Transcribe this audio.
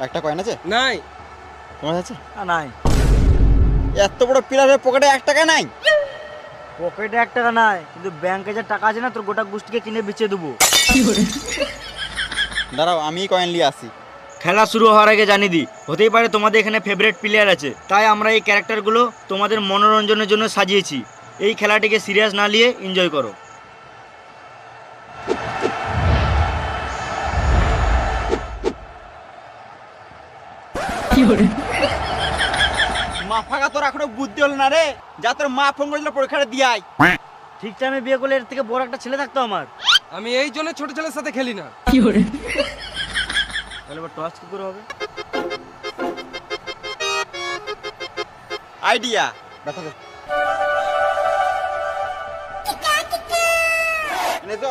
একটা কয়েন আছে? নাই। তোমার আছে? নাই। এত বড় প্লেয়ারের পকেটে 1 টাকা নাই? পকেটে 1 টাকা নাই, কিন্তু ব্যাংকে যে টাকা আছে না, তোর গোটা গোষ্ঠীকে কিনে বেচে দেবো। দাঁড়াও, আমি কয়েন নিয়ে আসি। খেলা শুরু হওয়ার আগে জানিয়ে দিই, হতেই পারে তোমাদের এখানে ফেভারিট প্লেয়ার আছে, তাই আমরা এই ক্যারেক্টারগুলো তোমাদের মনোরঞ্জনের জন্য সাজিয়েছি। এই খেলাটিকে সিরিয়াস না নিয়ে এনজয় করো। মা ফাঁকা তোর এখনো বুদ্ধি হল না রে, যা তোর মা ফোন করেছিল পরীক্ষাটা দিয়ে আয়। ঠিক টাইমে বিয়ে করলে এর থেকে বড় একটা ছেলে থাকতো আমার। আমি এই জন্য ছোট ছেলের সাথে খেলি না। তাহলে এবার টস কি করে হবে? আইডিয়া, দেখা দে। এনে তো